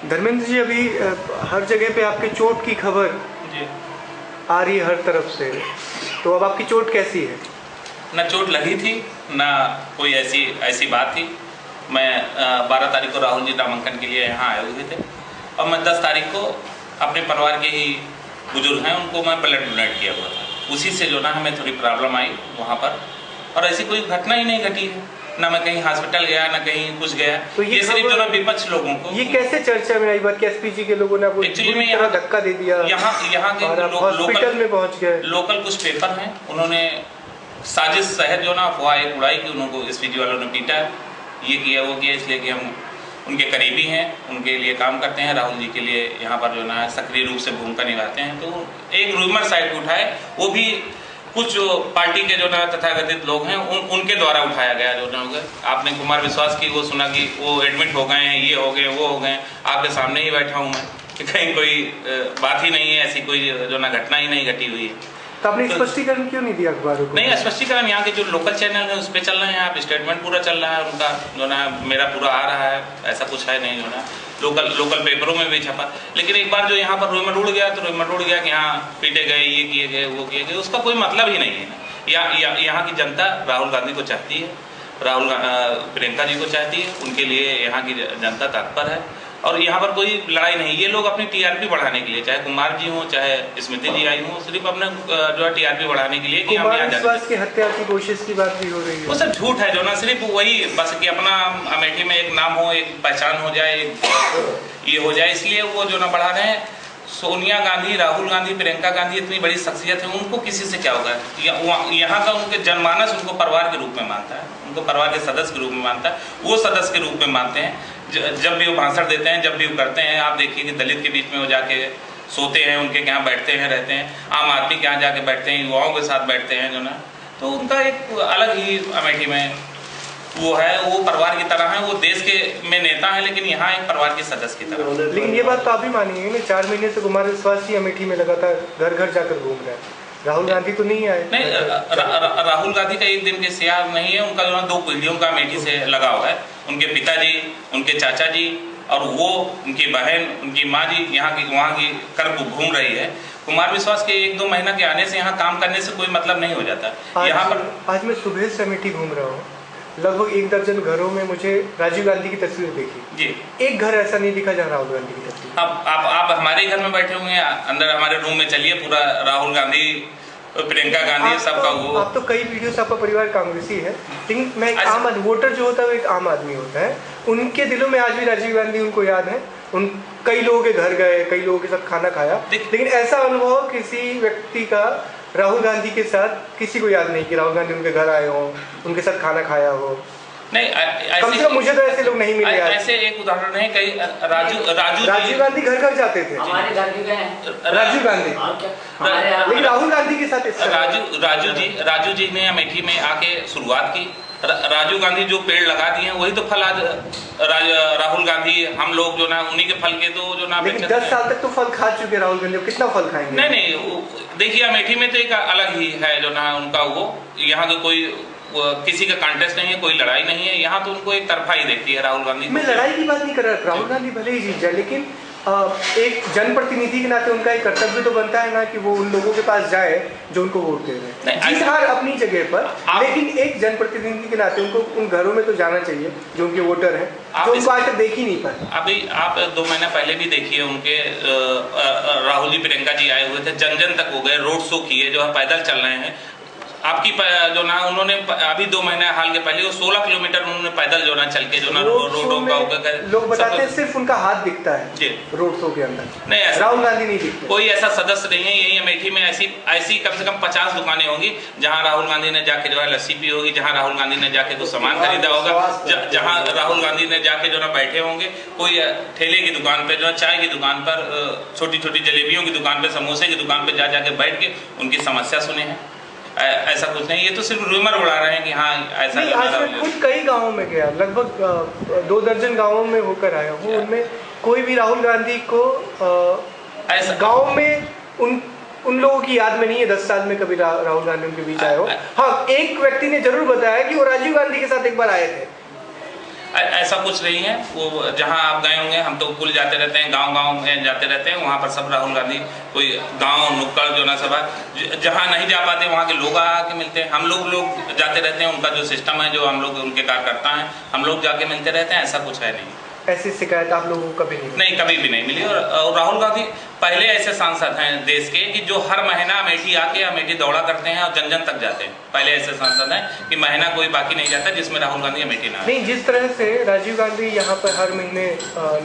धर्मेंद्र जी, अभी हर जगह पे आपके चोट की खबर जी आ रही है हर तरफ से, तो अब आपकी चोट कैसी है? ना चोट लगी थी ना कोई ऐसी बात थी। मैं 12 तारीख को राहुल जी नामांकन के लिए यहाँ आए हुए थे और मैं 10 तारीख को अपने परिवार के ही बुजुर्ग हैं उनको मैं ब्लड डोनेट किया हुआ था। उसी से जो ना हमें थोड़ी प्रॉब्लम आई वहाँ पर, और ऐसी कोई घटना ही नहीं घटी है, ना मैं कहीं हॉस्पिटल गया ना कहीं कुछ गया। तो ये सिर्फ जो ना विपक्ष लोगों को ये कैसे चर्चा में आई बात कि एसपीजी के लोगों ने आपको एक्चुअली में यहाँ धक्का दे दिया, यहाँ के हॉस्पिटल में पहुंच गए? लोकल कुछ पेपर हैं, उन्होंने साजिश सहज जो ना अफवाह एक उड़ाई कि उनको एसपीजी वालों ने पीटा, ये किया वो किया, इसलिए कि हम उनके करीबी हैं, उनके लिए काम करते हैं, राहुल जी के लिए यहाँ पर जो ना सक्रिय रूप से भूमिका निभाते हैं। तो एक रूमर साइड पे उठाए, वो भी कुछ जो पार्टी के जो ना तथाकथित लोग हैं उनके द्वारा उठाया गया। जो ना आपने कुमार विश्वास की वो सुना कि वो एडमिट हो गए हैं, ये हो गए वो हो गए, आपके सामने ही बैठा हूँ मैं कि कहीं कोई बात ही नहीं है, ऐसी कोई जो ना घटना ही नहीं घटी हुई है। तो आपने स्पष्टीकरण क्यों नहीं दिया अखबारों को? नहीं, स्पष्टीकरण यहाँ के जो लोकल चैनल है उस पर चल रहे हैं, आप स्टेटमेंट पूरा चल रहा है उनका, जो ना मेरा पूरा आ रहा है, ऐसा कुछ है नहीं। जो ना लोकल पेपरों में भी छपा, लेकिन एक बार जो यहाँ पर रूमर उड़ गया तो रूमर उड़ गया कि यहाँ पीटे गए, ये किए गए वो किए गए, उसका कोई मतलब ही नहीं है। यहाँ की जनता राहुल गांधी को चाहती है, प्रियंका जी को चाहती है, उनके लिए यहाँ की जनता तत्पर है और यहाँ पर कोई लड़ाई नहीं। ये लोग अपनी टीआरपी बढ़ाने के लिए, चाहे कुमार जी हों चाहे स्मृति जी आई हों, सिर्फ अपने जो है टीआरपी बढ़ाने के लिए कि हम यहाँ जाते हैं। की हत्या की कोशिश की बात भी हो रही है, वो सब झूठ है। जो ना सिर्फ वही बस कि अपना अमेठी में एक नाम हो, एक पहचान हो जाए, ये हो जाए, इसलिए वो जो ना बढ़ा रहे हैं। सोनिया गांधी, राहुल गांधी, प्रियंका गांधी इतनी बड़ी शख्सियत है, उनको किसी से क्या होगा? यहाँ का उनके जनमानस उनको परिवार के रूप में मानता है, उनको परिवार के सदस्य के रूप में मानता है, वो सदस्य के रूप में मानते हैं। जब भी वो भाषण देते हैं, जब भी वो करते हैं, आप देखिए कि दलित के बीच में वो जाके सोते हैं, उनके यहाँ बैठते हैं, रहते हैं, आम आदमी के यहाँ जाके बैठते हैं, युवाओं के साथ बैठते हैं, जो ना तो उनका एक अलग ही अमेठी में वो है, वो परिवार की तरह है, वो देश के में नेता है, लेकिन यहाँ एक परिवार के सदस्य की तरह। लेकिन ये बात तो आप भी मानिए ना, 4 महीने से कुमार विश्वास ही अमेठी में लगातार घर घर जाकर घूम रहे हैं, राहुल गांधी तो नहीं आए। नहीं, राहुल गांधी का एक दिन के सियार नहीं है, उनका जो है 2 पीढ़ियों का अमेठी से लगाव है। उनके पिताजी, उनके चाचा जी और वो उनकी बहन, उनकी माँ जी यहाँ की वहाँ की कर घूम रही है। कुमार विश्वास के 1-2 महीना के आने से, यहाँ काम करने से कोई मतलब नहीं हो जाता। यहाँ पर आज मैं सुबह से अमेठी घूम रहा हूँ, लगभग 1 दर्जन घरों में मुझे राजीव गांधी की तस्वीर देखी जी। एक घर ऐसा नहीं दिखा जहाँ राहुल गांधी की तस्वीर। आप हमारे घर में बैठे हुए हैं, अंदर हमारे रूम में चलिए, पूरा राहुल गांधी, प्रियंका गांधी सबका वो। आप तो कई वीडियो से आपका परिवार कांग्रेसी है, लेकिन मैं एक आम वोटर जो होता है वो एक आम आदमी होता है, उनके दिलों में आज भी राजीव गांधी उनको याद है। उन कई लोगों के घर गए, कई लोगों के साथ खाना खाया, लेकिन ऐसा अनुभव किसी व्यक्ति का राहुल गांधी के साथ किसी को याद नहीं कि राहुल गांधी उनके घर आए हो, उनके साथ खाना खाया हो। नहीं, कम से कम मुझे तो ऐसे लोग नहीं मिले। ऐसे एक उदाहरण है, कई राजीव गांधी घर घर जाते थे, हमारे घर भी गए राजीव गांधी, लेकिन राहुल गांधी के साथ राजू जी ने अमेठी में आके शुरुआत की। राजीव गांधी जो पेड़ लगा दिए हैं वही तो फल आज राहुल गांधी, हम लोग जो ना उन्हीं के फल के तो जो ना। लेकिन 10 साल तक तो फल खा चुके राहुल गांधी, कितना फल खाएंगे? नहीं, देखिए अमेठी में तो एक अलग ही है जो ना उनका वो, यहाँ तो कोई किसी का कॉन्टेस्ट नहीं है, कोई लड़ाई नहीं है, यहाँ तो उनको एक तरफा ही देखती है राहुल गांधी। मैं लड़ाई की बात नहीं कर रहा, राहुल गांधी भले ही जीत जाए, लेकिन एक जनप्रतिनिधि के नाते उनका एक कर्तव्य तो बनता है ना कि वो उन लोगों के पास जाए जो उनको वोट दे रहे हैं। जीत हार अपनी जगह पर, लेकिन एक जनप्रतिनिधि के नाते उनको उन घरों में तो जाना चाहिए जो उनके वोटर हैं, जो उनको आज तक देख ही नहीं पाए। अभी आप 2 महीना पहले भी देखिए, उनके राहुल जी, प्रियंका जी आए हुए थे, जन तक हो गए, रोड शो किए, जो है पैदल चल रहे हैं। आपकी जो ना उन्होंने अभी 2 महीने हाल के पहले 16 किलोमीटर उन्होंने पैदल जो ना चल के जो ना रोडों का लोग बताते हैं सिर्फ उनका हाथ दिखता है जी रोड शो के अंदर। नहीं, राहुल गांधी नहीं दिखते, कोई ऐसा सदस्य नहीं है। यही अमेठी में ऐसी कम से कम 50 दुकानें होंगी जहां राहुल गांधी ने जाके जो है लस्सी पी होगी, जहां राहुल गांधी ने जाके कुछ सामान खरीदा होगा, जहां राहुल गांधी ने जाके जो ना बैठे होंगे, कोई ठेले की दुकान पे, जो चाय की दुकान पर, छोटी छोटी जलेबियों की दुकान पे, समोसे की दुकान पे जाके बैठ के उनकी समस्या सुने हैं। ऐसा कुछ नहीं, ये तो सिर्फ रूमर उड़ा रहे हैं कि हाँ ऐसा नहीं। आज मैं खुद कई गाँवों में गया, लगभग 2 दर्जन गाँवों में होकर आया हूँ, उनमें कोई भी राहुल गांधी को ऐसा गाँव में उन लोगों की याद में नहीं है 10 साल में कभी राहुल गांधी उनके बीच आए हो। हाँ, एक व्यक्ति ने जरूर बताया कि वो राजीव गांधी के साथ एक बार आए थे। ऐसा कुछ नहीं है। वो जहाँ आप गए होंगे, हम तो कुल जाते रहते हैं, गांव-गांव में जाते रहते हैं, वहाँ पर सब राहुल गांधी कोई गांव नुक्कड़ जो ना सभा जहाँ नहीं जा पाते वहाँ के लोग आके मिलते हैं। हम लोग जाते रहते हैं, उनका जो सिस्टम है, जो हम लोग उनके कार्यकर्ता हैं, हम लोग जाके मिलते रहते हैं। ऐसा कुछ है नहीं। ऐसी शिकायत आप लोगों को कभी नहीं, कभी भी नहीं मिली। और राहुल गांधी पहले ऐसे सांसद हैं देश के कि जो हर महीना अमेठी आके अमेठी दौड़ा करते हैं और जन जन तक जाते हैं। पहले ऐसे सांसद हैं कि महीना कोई बाकी नहीं जाता जिसमें राहुल गांधी अमेठी ना। नहीं, जिस तरह से राजीव गांधी यहाँ पर हर महीने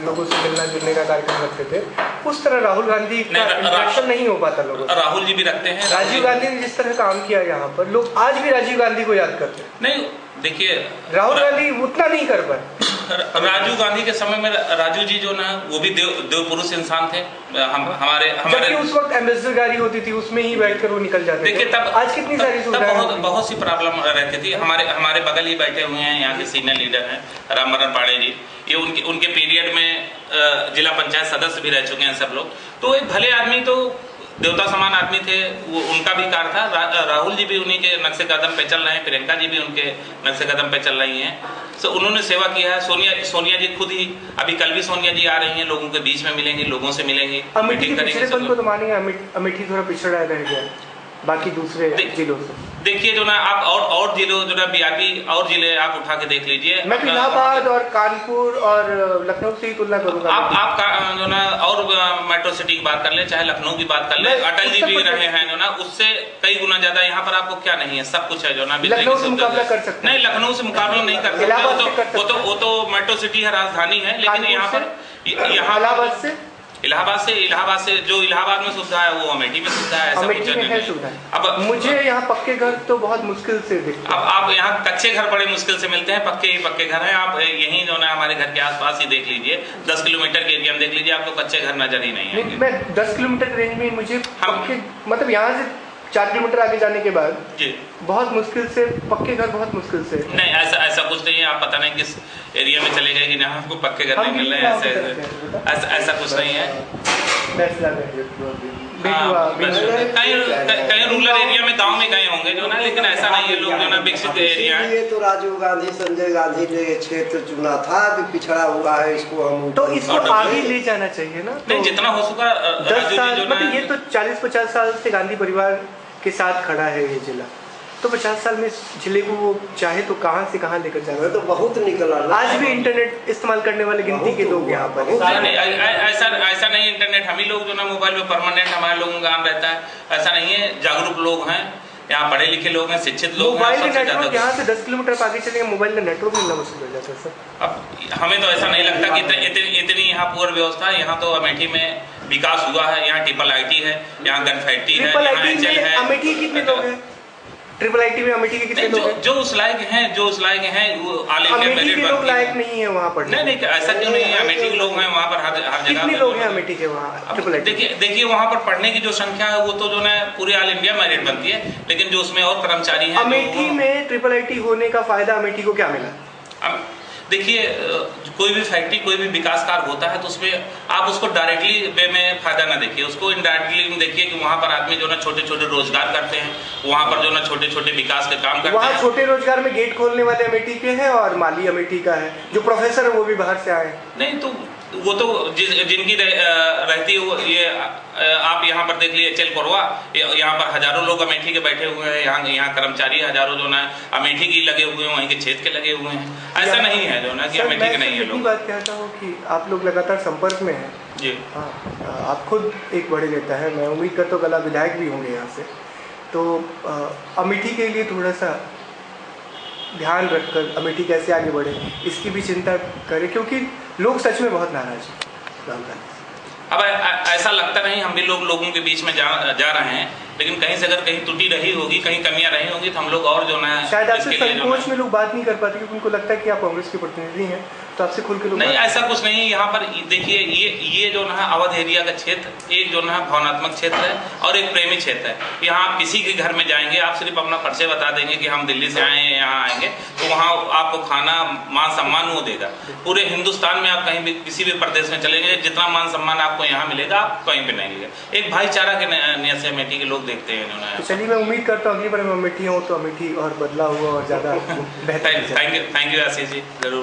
लोगों से मिलना जुलने का कार्यक्रम रखते थे, उस तरह राहुल गांधी का इंटरेक्शन नहीं हो पाता लोगों से। राहुल जी भी रखते हैं। राजीव गांधी ने जिस तरह काम किया यहाँ पर, लोग आज भी राजीव गांधी को याद करते हैं। नहीं, देखिए राहुल गांधी उतना नहीं कर पाए। राजीव गांधी के समय में राजू जी जो ना वो भी देव पुरुष इंसान थे। हमारे जबकि उस वक्त एम्बेसडर गाड़ी होती थी, उसमें ही बैठकर वो निकल जाते थे। देखिए तब आज कितनी सारी सुविधाएं, बहुत सी प्रॉब्लम रहती थी। हमारे बगल ही बैठे हुए हैं यहाँ के सीनियर लीडर हैं रामवरण पाड़े जी। ये उनके पीरियड में जिला पंचायत सदस्य भी रह चुके हैं सब लोग। तो एक भले आदमी, तो देवता समान आदमी थे। वो उनका भी कार्य था। राहुल जी भी उन्हीं के नक्शे कदम पे चल रहे हैं, प्रियंका जी भी उनके नक्शे कदम पे चल रही हैं। तो उन्होंने सेवा किया है। सोनिया जी खुद ही, अभी कल भी सोनिया जी आ रही हैं, लोगों के बीच में मिलेंगी, लोगों से मिलेंगी, मीटिंग करेंगे। तो मानेंगे अमेठी थोड़ा पिछड़ा रह गया बाकी दूसरे जिलों से। देखिए जो ना आप और जिलों जो ना बीआरपी और जिले आप उठा के देख लीजिए। मैं इलाहाबाद और कानपुर और लखनऊ से ही तुलना करूंगा। आप जो ना और मेट्रो सिटी की बात कर ले, चाहे लखनऊ की बात कर ले, अटल जी भी रहे हैं जो ना, उससे कई गुना ज्यादा यहाँ पर आपको क्या नहीं है, सब कुछ है जो ना। लखनऊ से मुकाबला कर सकते हैं? नहीं, लखनऊ से मुकाबला नहीं कर सकते। वो तो मेट्रो सिटी है, राजधानी है। लेकिन यहाँ पर इलाहाबाद से जो इलाहाबाद में सुविधा है वो अमेठी में सुविधा है। अमेठी में है सुविधा। अब मुझे यहाँ पक्के घर तो बहुत मुश्किल से दिखते हैं। अब आप यहाँ कच्चे घर बड़े मुश्किल से मिलते हैं, पक्के घर हैं। आप यहीं जो ना हमारे घर के आसपास ही देख लीजिए, 10 किलोमीटर के एरिया में देख लीजिए, आपको कच्चे घर नजर ही नहीं आएंगे। मैं 10 किलोमीटर रेंज में मुझे मतलब यहाँ से 4 किलोमीटर आगे जाने के बाद बहुत मुश्किल से पक्के घर, बहुत मुश्किल से। नहीं, ऐसा कुछ नहीं है। आप पता नहीं किस एरिया में चले गए कि जहाँ आपको पक्के घर नहीं मिल रहे हैं। ऐसा कुछ नहीं है। कहीं रूरल एरिया में, गांव में गए होंगे जो ना, लेकिन ऐसा नहीं है। लोग जो ना विकसित एरिया है। ये तो राजीव गांधी, संजय गांधी ने क्षेत्र चुना था, अभी पिछड़ा हुआ है, इसको हम तो इसको आगे ले जाना चाहिए ना। नहीं, जितना हो सका 10 साल, मतलब ये तो 40-50 साल से गांधी परिवार के साथ खड़ा है ये जिला। तो 50 साल में जिले को वो चाहे तो कहां से कहां लेकर जाए। तो बहुत निकला। आज भी इंटरनेट इस्तेमाल करने वाले गिनती के लोग यहाँ पर। ऐसा नहीं, इंटरनेट हम ही लोग जो ना मोबाइल में परमानेंट हमारे लोगों का काम रहता है। ऐसा नहीं है। जागरूक लोग हैं यहाँ, पढ़े लिखे लोग हैं, शिक्षित लोग हैं। मोबाइल का नेटवर्क यहाँ से 10 किलोमीटर आगे चलेंगे, मोबाइल का नेटवर्क मिलना मुश्किल हो जाता है सर। अब हमें तो ऐसा नहीं लगता कि इतनी यहाँ पूर्ण व्यवस्था है। यहाँ तो अमेठी में विकास हुआ है। यहाँ ट्रिपल IT है, यहाँ गन फैक्ट्री है, यहाँ अमेठी कितने लोग हैं? ट्रिपल IT में अमेठी के कितने लोग हैं? जो उस लायक हैं वो ऑल इंडिया अमेठी के लोग लायक नहीं है वहाँ पर। नहीं, ऐसा क्यों नहीं है? अमेठी के लोग हैं वहाँ पर, हर जगह। कितने लोग हैं अमेठी के वहाँ ट्रिपल IT? देखिए वहाँ पर पढ़ने की जो संख्या है वो तो जो ना पूरे ऑल इंडिया में रेट बनती है, लेकिन जो उसमें और कर्मचारी हैं। अमेठी में ट्रिपल IT होने का फायदा अमेठी को क्या मिला? देखिए कोई भी फैक्ट्री, कोई भी विकास कार्य होता है तो उसमें आप उसको डायरेक्टली वे में फायदा ना देखिए, उसको इनडायरेक्टली देखिए कि वहाँ पर आदमी जो ना छोटे छोटे रोजगार करते हैं, वहाँ पर जो ना छोटे छोटे विकास के काम करते हैं। वहाँ छोटे रोजगार में गेट खोलने वाले अमेठी के हैं और माली अमेठी का है। जो प्रोफेसर है वो भी बाहर से आए। नहीं, तो वो तो जिनकी रहती है वो, ये आप यहाँ पर देख लीजिए HL कोरवा, यहाँ पर हजारों लोग अमेठी के बैठे हुए हैं। यहाँ कर्मचारी हजारों जो ना अमेठी की लगे हुए हैं, वहीं के क्षेत्र के लगे हुए हैं। ऐसा नहीं है जो ना कि अमेठी के नहीं है लोग। बात कहता हूँ कि आप लोग लगातार संपर्क में हैं जी। आप खुद एक बड़े नेता है, मैं उम्मीद करता हूँ कल विधायक भी होंगे यहाँ से। तो अमेठी के लिए थोड़ा सा ध्यान रखकर अमेठी कैसे आगे बढ़े इसकी भी चिंता करें, क्योंकि लोग सच में बहुत नाराज हैं। अब ऐसा लगता नहीं, हम भी लोगों के बीच में जा रहे हैं, लेकिन कहीं से अगर कहीं त्रुटि रही होगी, कहीं कमियां रही होंगी तो हम लोग और जो ना शायद आपसे संकोच में लोग बात नहीं कर पाते क्योंकि उनको लगता है कि आप कांग्रेस के प्रतिनिधि हैं, तो आपसे खुल के लोग नहीं। ऐसा कुछ नहीं। यहाँ पर देखिए ये जो ना अवध एरिया का क्षेत्र एक जो ना भावनात्मक क्षेत्र है और एक प्रेमी क्षेत्र है। यहाँ आप किसी के घर में जाएंगे, आप सिर्फ अपना परिचय बता देंगे कि हम दिल्ली से आए हैं, यहाँ आएंगे, तो वहाँ आपको खाना मान सम्मान वो देगा। पूरे हिंदुस्तान में आप कहीं भी किसी भी प्रदेश में चलेंगे, जितना मान सम्मान आपको यहाँ मिलेगा आप कहीं पे नहीं मिलेगा। एक भाईचारा के नियत से अमेठी के लोग देखते हैं। तो चलिए, मैं उम्मीद करता हूँ अगली बार मैं अमेठी हूँ तो अमेठी और बदला हुआ और ज़्यादा बेहतर। थैंक यू आशीष जी, जरूर।